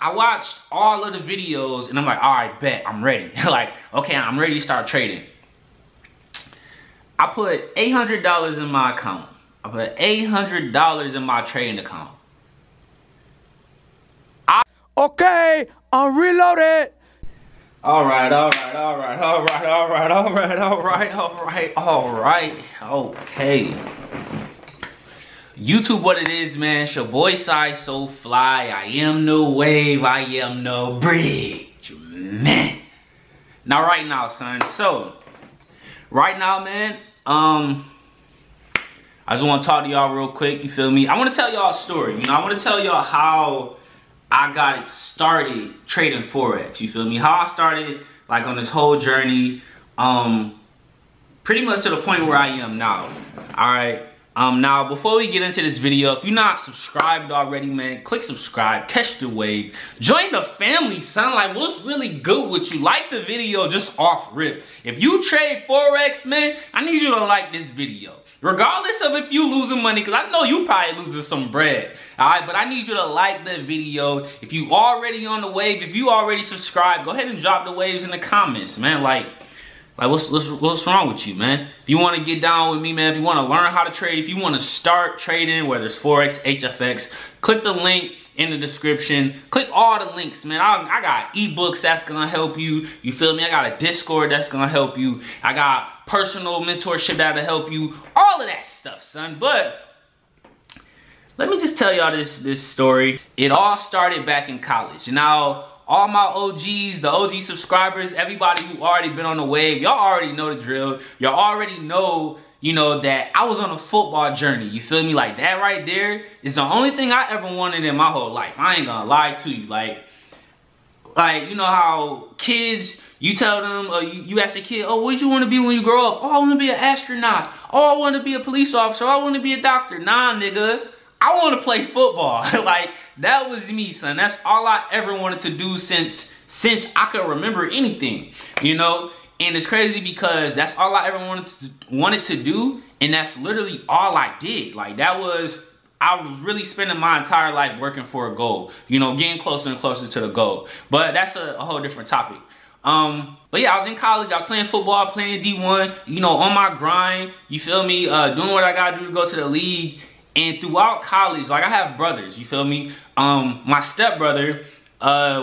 I watched all of the videos and I'm like, all right, bet, I'm ready. Like, okay, I'm ready to start trading. I put $800 in my account. I put $800 in my trading account. Okay, I'm reloaded. All right. Okay. YouTube, what it is, man. It's your boy Sayysooflyy. I am no wave. I am no bridge, man. Now, right now, son. So, right now, man. I just want to talk to y'all real quick. You feel me? I want to tell y'all a story. You know, I want to tell y'all how I got started trading Forex. You feel me? How I started like on this whole journey. Pretty much to the point where I am now. All right. Now, before we get into this video, if you're not subscribed already, man, click subscribe, catch the wave, join the family, son. Like, what's really good with you? Like the video just off rip. If you trade Forex, man, I need you to like this video. Regardless of if you losing money, because I know you probably losing some bread, all right? But I need you to like the video. If you already on the wave, if you already subscribed, go ahead and drop the waves in the comments, man. Like what's wrong with you, man? If you want to get down with me, man, if you want to learn how to trade, if you want to start trading, whether it's Forex, HFX, click the link in the description. Click all the links, man. I got ebooks that's gonna help you. You feel me? I got a Discord that's gonna help you. I got personal mentorship that'll help you. All of that stuff, son. But let me just tell y'all this story. It all started back in college. Now, all my OGs, the OG subscribers, everybody who already been on the wave, y'all already know the drill. Y'all already know, you know, that I was on a football journey. You feel me? Like, that right there is the only thing I ever wanted in my whole life. I ain't gonna lie to you. Like you know how kids, you tell them, you ask a kid, oh, what do you want to be when you grow up? Oh, I want to be an astronaut. Oh, I want to be a police officer. Oh, I want to be a doctor. Nah, nigga. I want to play football. Like, that was me, son. That's all I ever wanted to do since I could remember anything, you know? And it's crazy because that's all I ever wanted to do, and that's literally all I did. Like, I was really spending my entire life working for a goal, you know, getting closer and closer to the goal. But that's a whole different topic. But yeah, I was in college, I was playing football, playing D1, you know, on my grind, you feel me, doing what I gotta do to go to the league. And throughout college, like, I have brothers, you feel me? My stepbrother,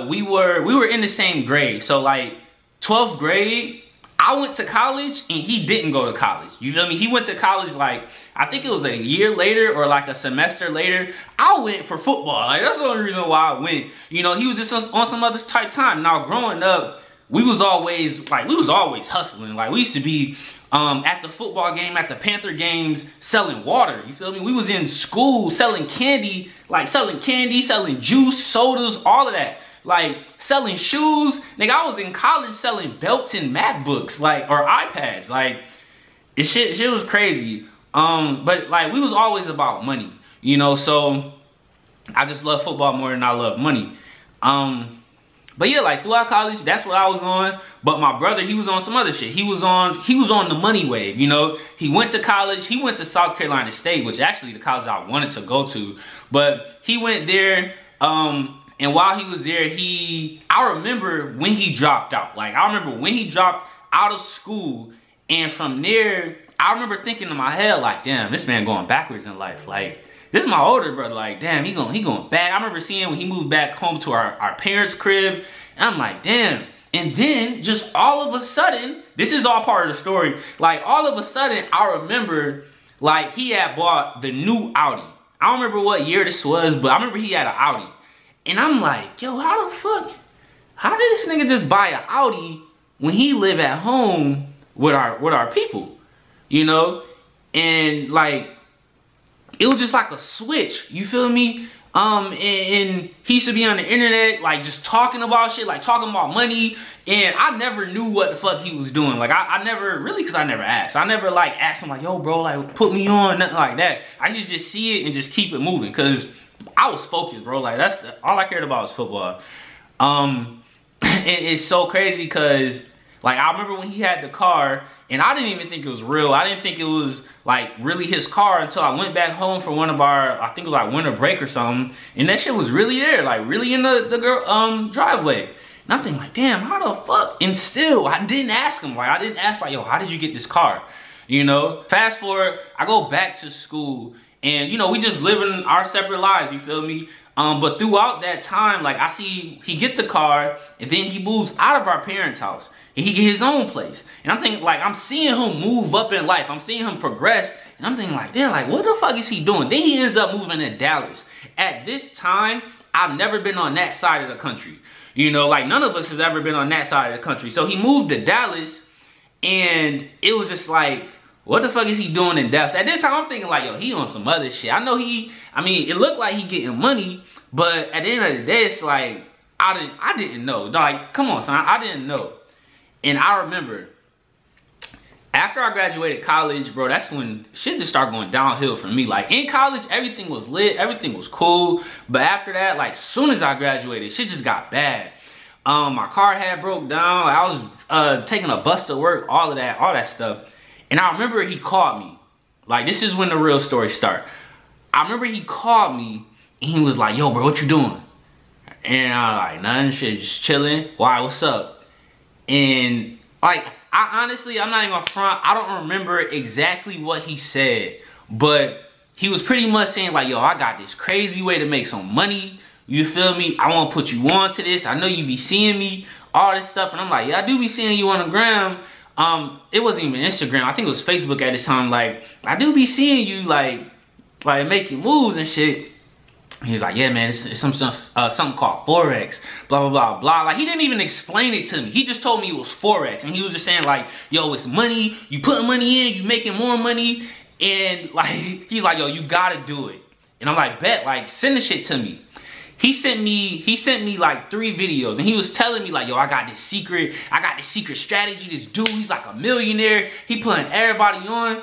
we were in the same grade. So like 12th grade, I went to college and he didn't go to college. You feel me? He went to college like, I think it was a year later or like a semester later. I went for football. Like, that's the only reason why I went. You know, he was just on some other type time. Now, growing up, we was always hustling. Like, we used to be at the football game, at the Panther games, selling water. You feel me? We was in school selling candy, selling juice, sodas, all of that. Like, selling shoes. Nigga, I was in college selling belts and MacBooks, like, or iPads. Like, shit was crazy. But like, we was always about money, you know. So I just love football more than I love money. But yeah, like, throughout college, that's what I was on. But my brother, he was on some other shit. He was on the money wave, you know. He went to college. He went to South Carolina State, which actually the college I wanted to go to. But he went there, and while he was there, I remember when he dropped out. Like, I remember when he dropped out of school. And from there, I remember thinking in my head, like, damn, this man going backwards in life. Like, this is my older brother. Like, damn, he going back. I remember seeing when he moved back home to our parents' crib. And I'm like, damn. And then just all of a sudden, this is all part of the story. Like, all of a sudden, I remember, like, he had bought the new Audi. I don't remember what year this was, but I remember he had an Audi. And I'm like, yo, how the fuck? How did this nigga just buy an Audi when he live at home with our people? You know? And like, it was just like a switch, you feel me? And he used to be on the internet, like, just talking about shit, like talking about money, and I never knew what the fuck he was doing. Like, I never really, because I never asked. I never like asked him like, yo bro, like, put me on, nothing like that. I should just see it and just keep it moving, because I was focused, bro. Like, all I cared about was football. And it's so crazy because Like, I remember when he had the car, and I didn't even think it was real. I didn't think it was, like, really his car until I went back home for one of our, I think it was like winter break or something, and that shit was really there, like, really in the girl driveway. And I'm thinking, like, damn, how the fuck? And still, I didn't ask him. Like, I didn't ask, like, yo, how did you get this car? You know? Fast forward, I go back to school, and, you know, we just living our separate lives, you feel me? But throughout that time, like, I see he get the car, and then he moves out of our parents' house, and he get his own place. And I'm thinking, like, I'm seeing him move up in life. I'm seeing him progress, and I'm thinking, like, damn, like, what the fuck is he doing? Then he ends up moving to Dallas. At this time, I've never been on that side of the country. You know, like, none of us has ever been on that side of the country. So he moved to Dallas, and it was just like, what the fuck is he doing in Dallas? At this time, I'm thinking, like, yo, he on some other shit. I know I mean, it looked like he getting money, but at the end of the day, it's like, I didn't know. Like, come on, son, I didn't know. And I remember, after I graduated college, bro, that's when shit just started going downhill for me. Like, in college, everything was lit, everything was cool. But after that, like, soon as I graduated, shit just got bad. My car had broke down. I was taking a bus to work, all that stuff. And I remember he called me. Like, this is when the real story start. I remember he called me, and he was like, yo, bro, what you doing? And I was like, nothing, shit, just chilling. Why, what's up? And, like, I honestly, I'm not even front, I don't remember exactly what he said. But he was pretty much saying, like, yo, I got this crazy way to make some money. You feel me? I want to put you on to this. I know you be seeing me, all this stuff. And I'm like, yeah, I do be seeing you on the gram. It wasn't even Instagram. I think it was Facebook at this time. Like, I do be seeing you, like making moves and shit. He was like, yeah, man, it's something called Forex, blah, blah, blah, blah. Like, he didn't even explain it to me. He just told me it was Forex. And he was just saying, like, yo, it's money. You putting money in, you making more money. And, like, he's like, yo, you gotta do it. And I'm like, bet, like, send the shit to me. He sent me like 3 videos, and he was telling me, like, yo, I got this secret strategy. This dude, he's like a millionaire. He putting everybody on.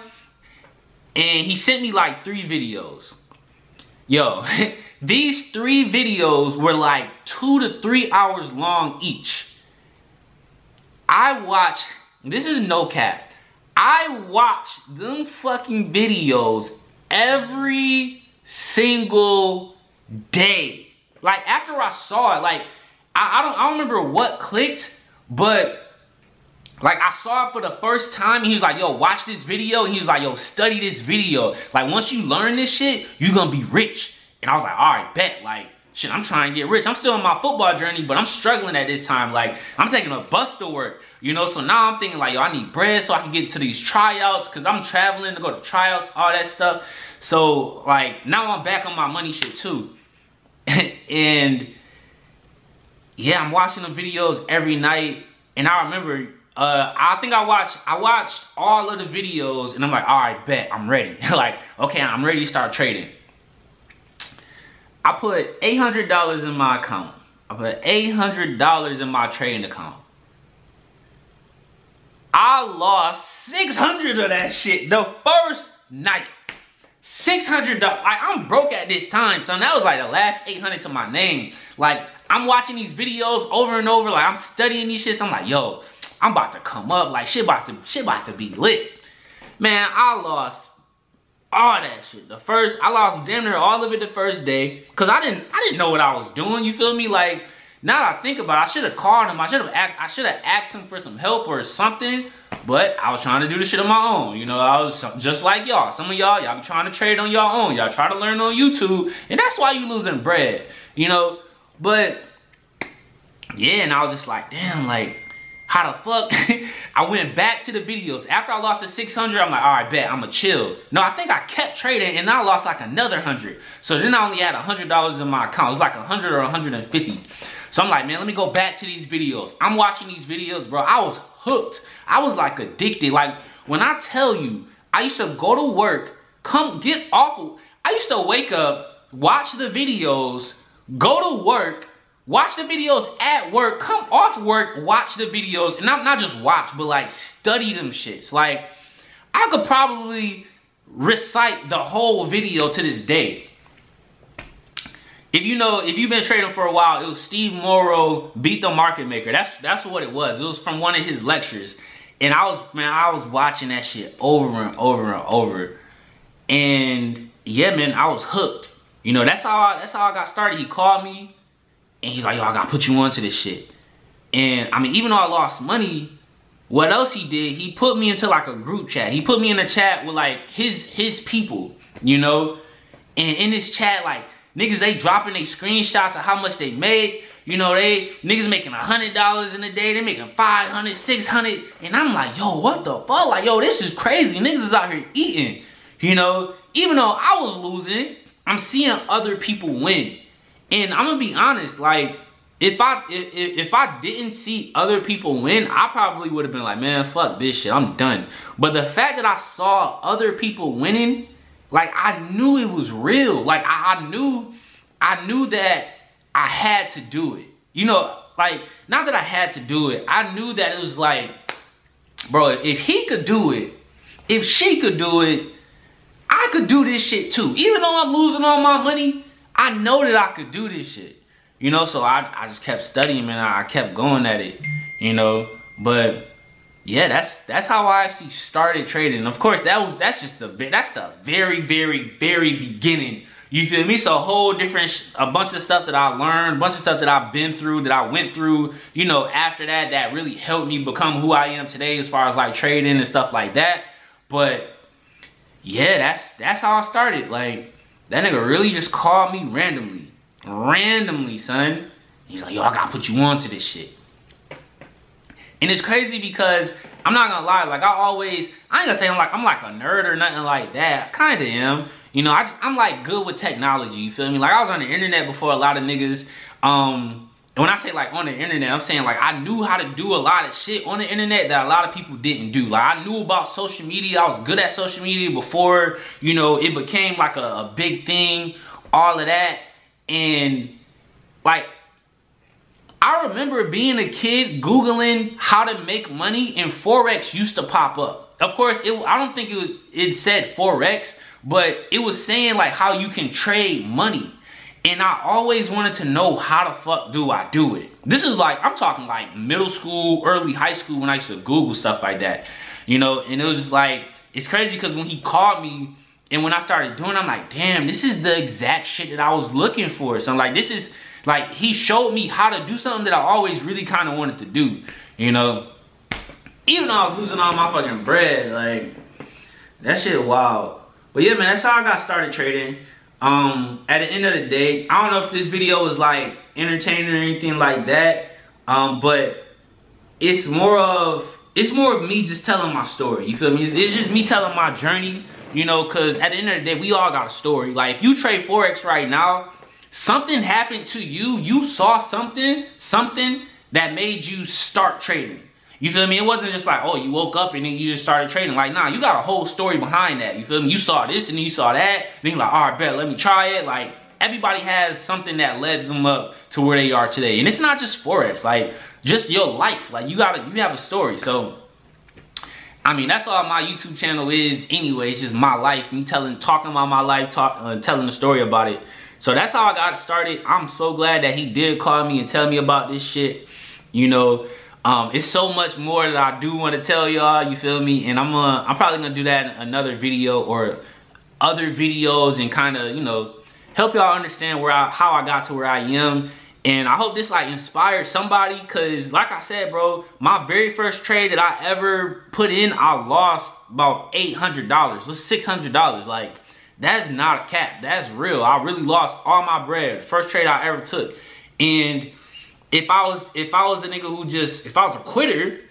And he sent me like 3 videos. Yo, these 3 videos were like 2 to 3 hours long each. I watched, this is no cap, I watched them fucking videos every single day. Like, after I saw it, like, I don't remember what clicked, but like, I saw it for the first time, and he was like, yo, watch this video. And he was like, yo, study this video. Like, once you learn this shit, you're gonna be rich. And I was like, all right, bet. Like, shit, I'm trying to get rich. I'm still on my football journey, but I'm struggling at this time. Like, I'm taking a bus to work, you know? So now I'm thinking, like, yo, I need bread so I can get to these tryouts, because I'm traveling to go to tryouts, all that stuff. So, like, now I'm back on my money shit, too. And, yeah, I'm watching the videos every night. And I remember, I think I watched all of the videos, and I'm like, all right, bet, I'm ready. Like, okay, I'm ready to start trading. I put $800 in my account. I put $800 in my trading account. I lost $600 of that shit the first night. $600. Like, I'm broke at this time, son. That was like the last $800 to my name. Like, I'm watching these videos over and over. Like, I'm studying these shits. I'm like, yo, I'm about to come up. Like, shit about to be lit. Man, I lost all that shit. I lost damn near all of it the first day, cause I didn't know what I was doing. You feel me? Like, now that I think about it, I should have called him. I should have asked him for some help or something. But I was trying to do this shit on my own. You know, I was just like y'all. Some of y'all be trying to trade on your own. Y'all try to learn on YouTube, and that's why you losing bread. You know, but yeah, and I was just like, damn, like, how the fuck? I went back to the videos. After I lost the 600, I'm like, all right, bet, I'ma chill. No, I think I kept trading, and I lost like another 100. So then I only had $100 in my account. It was like 100 or 150. So I'm like, man, let me go back to these videos. I'm watching these videos, bro. I was hooked. I was like addicted. Like, when I tell you, I used to go to work, come get off. I used to wake up, watch the videos, go to work, watch the videos at work, come off work, watch the videos, and not just watch, but like study them shits. Like, I could probably recite the whole video to this day. if you've been trading for a while, it was Steve Morrow Beat the Market Maker. That's what it was. It was from one of his lectures. And I was watching that shit over and over and over. And yeah, man, I was hooked. You know, that's how I got started. He called me and he's like, yo, I gotta put you onto this shit. And I mean, even though I lost money, what else he did, he put me into like a group chat. He put me in a chat with like his people, you know? And in this chat, like, niggas, they dropping their screenshots of how much they make. You know, niggas making $100 in a day. They making $500, $600. And I'm like, yo, what the fuck? Like, yo, this is crazy. Niggas is out here eating. You know, even though I was losing, I'm seeing other people win. And I'm gonna be honest, like, if I didn't see other people win, I probably would have been like, man, fuck this shit, I'm done. But the fact that I saw other people winning, like, I knew it was real. Like, I knew that I had to do it. You know, like, not that I had to do it. I knew that it was like, bro, if he could do it, if she could do it, I could do this shit too. Even though I'm losing all my money, I know that I could do this shit. You know, so I just kept studying, man. I kept going at it, you know. But yeah, that's how I actually started trading. Of course, that's the very, very, very beginning. You feel me? So a bunch of stuff that I learned, a bunch of stuff that I've been through, that I went through, you know, after that really helped me become who I am today as far as like trading and stuff like that. But yeah, that's how I started. Like, that nigga really just called me randomly, son. He's like, yo, I gotta put you onto this shit. And it's crazy because I'm not gonna lie, like, I ain't gonna say I'm like a nerd or nothing like that. I kinda am. You know, I'm like good with technology, you feel me? Like, I was on the internet before a lot of niggas. And when I say like on the internet, I'm saying like I knew how to do a lot of shit on the internet that a lot of people didn't do. Like, I knew about social media. I was good at social media before, you know, it became like a big thing, all of that. And like, I remember being a kid Googling how to make money, and Forex used to pop up. Of course, I don't think it said Forex, but it was saying like how you can trade money. And I always wanted to know how the fuck do I do it. This is like, I'm talking like middle school, early high school when I used to Google stuff like that. You know, and it was just like, it's crazy because when he called me and when I started doing it, I'm like, damn, this is the exact shit that I was looking for. So I'm like, this is, like, he showed me how to do something that I always really kind of wanted to do, you know? Even though I was losing all my fucking bread, like, that shit wild. But yeah, man, that's how I got started trading. At the end of the day, I don't know if this video was like entertaining or anything like that, but it's more of me just telling my story, you feel me? It's just me telling my journey, you know, because at the end of the day, we all got a story. Like, if you trade Forex right now, something happened to you, you saw something that made you start trading. You feel me? It wasn't just like, oh, you woke up and then you just started trading. Like, nah, you got a whole story behind that. You feel me? You saw this and then you saw that. Then you're like, all right, bet, let me try it. Like, everybody has something that led them up to where they are today. And it's not just Forex, like, just your life. Like, you have a story. So, I mean, that's all my YouTube channel is anyway. It's just my life. Me talking about my life, telling the story about it. So that's how I got started. I'm so glad that he did call me and tell me about this shit. You know, it's so much more that I do want to tell y'all, you feel me? And I'm probably gonna do that in another video or other videos and kind of, you know, help y'all understand how I got to where I am. And I hope this like inspires somebody, cause like I said, bro, my very first trade that I ever put in, I lost about $800, $600. Like, that's not a cap, that's real. I really lost all my bread. First trade I ever took. And if I was a nigga who just, if I was a quitter,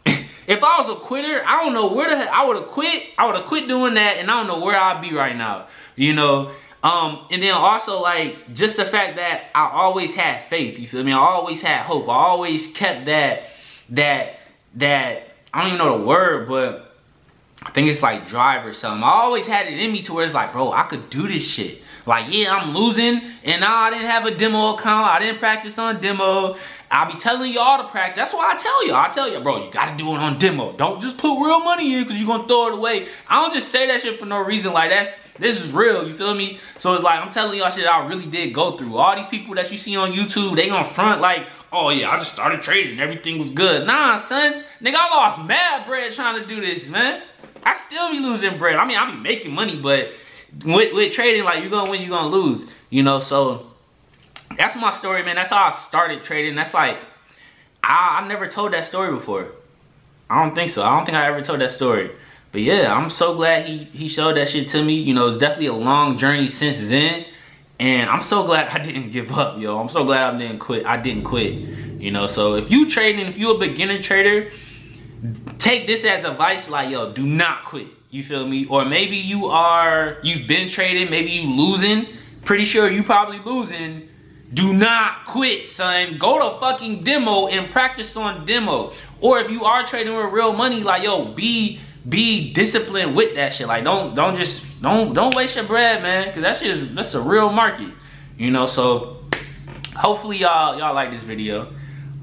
I don't know where the hell I would have quit. I would have quit doing that, and I don't know where I'd be right now, you know. And then also, like, just the fact that I always had faith, you feel me? I always had hope. I always kept that I don't even know the word, but I think it's like drive or something. I always had it in me to where it's like, bro, I could do this shit. Like, yeah, I'm losing, and now I didn't have a demo account. I didn't practice on demo. I'll be telling y'all to practice. That's why I tell y'all, bro, you gotta do it on demo. Don't just put real money in because you're gonna throw it away. I don't just say that shit for no reason. Like, This is real, you feel me? So it's like, I'm telling y'all shit I really did go through. All these people that you see on YouTube, they gonna front like, oh yeah, I just started trading, everything was good. Nah, son, nigga, I lost mad bread trying to do this, man. I still be losing bread. I mean, I be making money, but with trading, like, you're gonna win, you're gonna lose, you know? So that's my story, man. That's how I started trading. That's like, I never told that story before. I don't think so. I don't think I ever told that story. But yeah, I'm so glad he showed that shit to me. You know, it's definitely a long journey since then. And I'm so glad I didn't give up, yo. I'm so glad I didn't quit. You know, so if you trading, if you a beginner trader, take this as advice, like, yo, do not quit. You feel me? Or maybe you've been trading, maybe you losing. Pretty sure you probably losing. Do not quit, son. Go to fucking demo and practice on demo. Or if you are trading with real money, like, yo, be disciplined with that shit. Like, don't waste your bread, man, cause that's a real market, you know. So hopefully y'all like this video.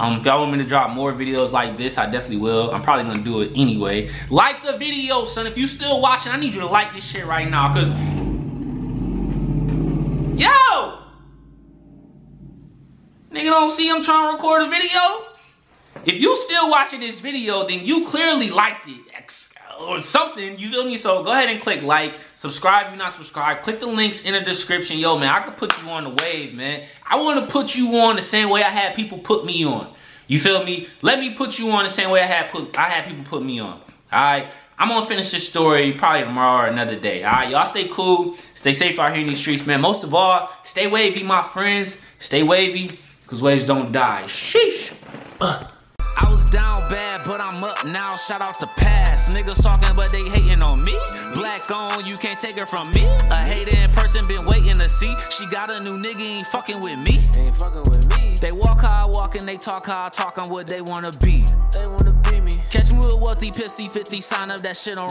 If y'all want me to drop more videos like this, I definitely will. I'm probably gonna do it anyway. Like the video, son. If you still watching, I need you to like this shit right now, cause yo, nigga don't see I'm trying to record a video. If you still watching this video, then you clearly liked it or something, you feel me? So go ahead and click like, subscribe if you're not subscribed. Click the links in the description. Yo, man, I could put you on the wave, man. I want to put you on the same way I had people put me on. You feel me? Let me put you on the same way I had people put me on. All right? I'm going to finish this story probably tomorrow or another day. All right? Y'all stay cool. Stay safe out here in these streets, man. Most of all, stay wavy, my friends. Stay wavy, because waves don't die. Sheesh. I was down bad, but I'm up now. Shout out the past. Niggas talking, but they hating on me. Black on, you can't take her from me. A hater in person, been waiting to see. She got a new nigga, ain't fucking with me. Ain't fucking with me. They walk how I walk and they talk how I talk on what they wanna be. They wanna be me. Catch me with wealthy, pissy, 50, sign up that shit on.